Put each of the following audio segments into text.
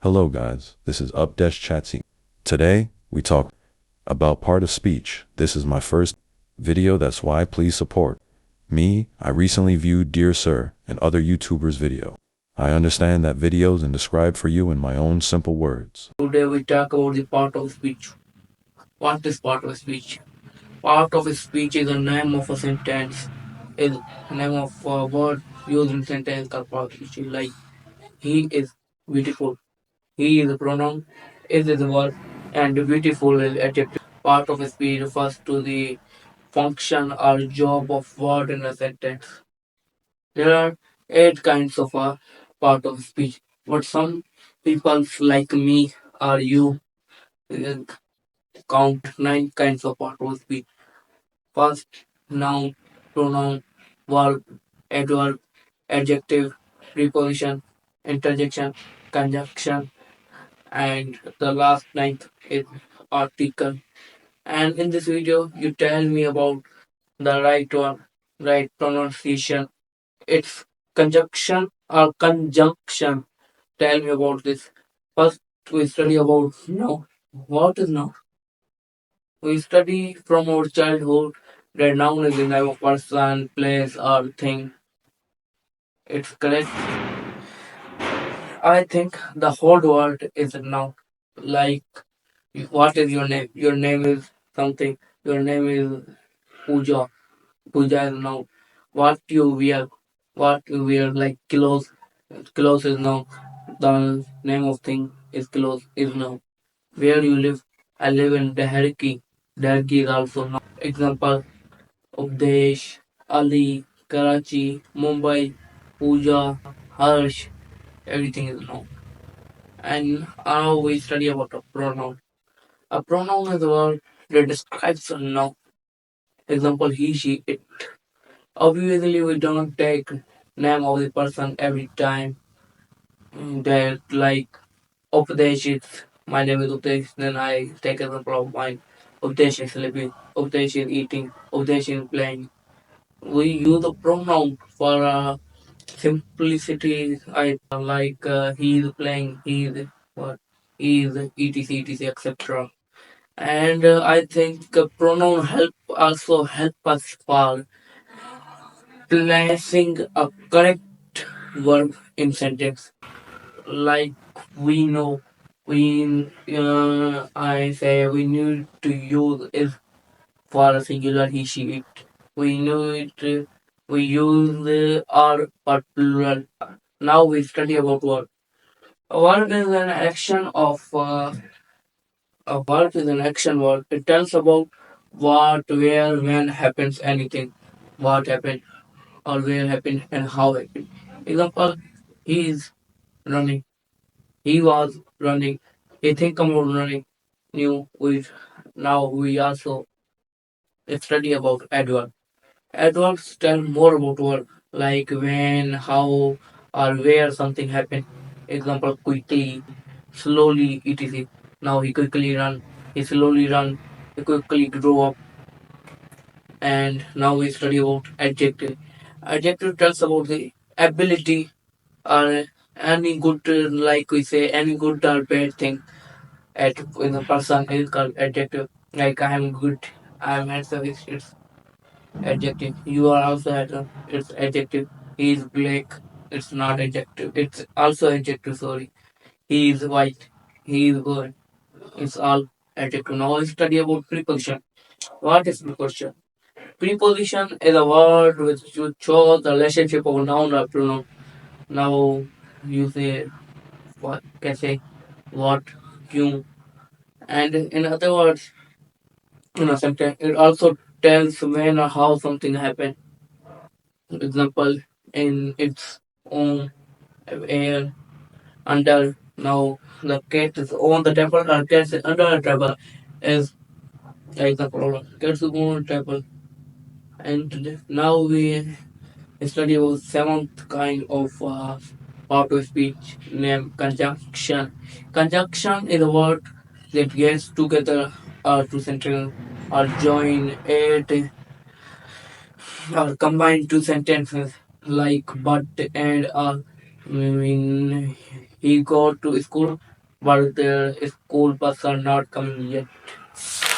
Hello guys, this is Updesh Chatsy. Today, we talk about part of speech. This is my first video, that's why please support me. I recently viewed Dear Sir and other YouTubers' video. I understand that videos and describe for you in my own simple words. Today we talk about the part of speech. What is part of speech? Part of speech is the name of a sentence, is name of a word used in sentence called part of speech. Like he is beautiful. He is a pronoun. Is a verb, and beautiful is adjective. Part of speech refers to the function or job of word in a sentence. There are eight kinds of a part of speech, but some people like me or you uh, count nine kinds of part of speech. First, noun, pronoun, verb, adverb, adjective, preposition, interjection, conjunction, and the last ninth is article. And in this video, you tell me about the right one, right pronunciation. It's conjunction or conjunction. Tell me about this. First, we study about noun. What is noun? We study from our childhood that noun is the name of person, place, or thing. It's correct. I think the whole word is a noun. Like, what is your name? Your name is something. Your name is Puja. Puja is a noun. What you wear? What you wear? Like clothes. Clothes is noun. The name of thing is clothes is noun. Where you live? I live in Daharki. Daharki is also noun. Example: Updesh, Ali, Karachi, Mumbai, Pooja, Harsh, everything is known. And now we study about a pronoun. A pronoun is a word that describes a noun. Example: he, she, it. Obviously, we don't take name of the person every time. That like Updesh is my name is Updesh. Then I take example of mine. Updesh is sleeping. Updesh is eating. Updesh is playing. We use a pronoun for simplicity. I like he is playing, he is what, he is etc etc. And I think pronoun help us for placing a correct verb in sentence. Like we know, I say we need to use is for a singular he she it. We know it. We use are for plural. Now we study about verb. A verb is an action of a verb is an action word. It tells about what, where, when happens anything, what happened or where happened and how happened. Example: he is running. He was running. He think about running. New. We now we also study about adverb. Adverbs tell more about work, like when, how, or where something happened. Example: quickly, slowly, etc. Now he quickly run, he slowly run, he quickly grow up. And now we study about adjective. Adjective tells about the ability or any good, like we say, any good or bad thing at in a person is called adjective. Like I am good, I am handsome. It's adjective. You are also it's adjective. He is black. It's not adjective. It's also adjective. Sorry. He is white. He is good. It's all adjective. Now we study about preposition. What is preposition? Preposition is a word which shows the relationship of a noun or pronoun. Now you say what can say what you, and in other words, in a sentence, it also tells when or how something happened. Example: in its own, air, under. Now the cat is on the table or cat is under the table is like the problem. Cat is on the table. And now we study about seventh kind of part of speech named conjunction. Conjunction is a word that gets together two sentences or join it or combine two sentences like but and I mean he go to school. but the school bus are not coming yet.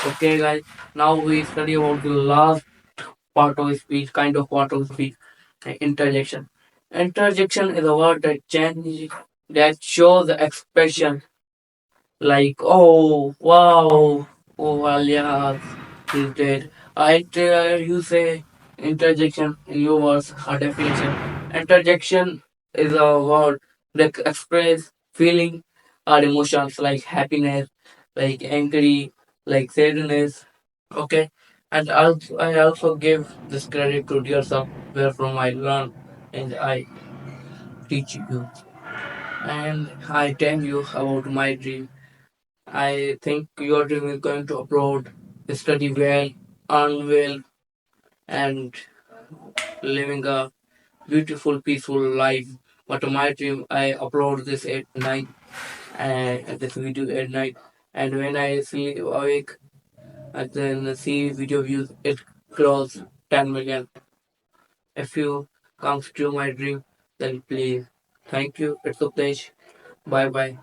Okay, guys. Now we study about the last part of speech, kind of part of speech, interjection. Interjection is a word that shows the expression like, oh, wow, oh, well, yeah, he's dead. You say interjection in your words, a definition. Interjection is a word that express feeling or emotions like happiness, like angry, like sadness. Okay, and I also give this credit to yourself, where from I learn and I teach you, and I tell you about my dream. I think your dream is going to abroad, study well, earn well, and living a beautiful, peaceful life. But my dream, I upload this at night, and this video at night, and when I see awake, and then see video views, it cross 10 million. If you comes to my dream, then please, thank you. It's Updesh. Bye bye.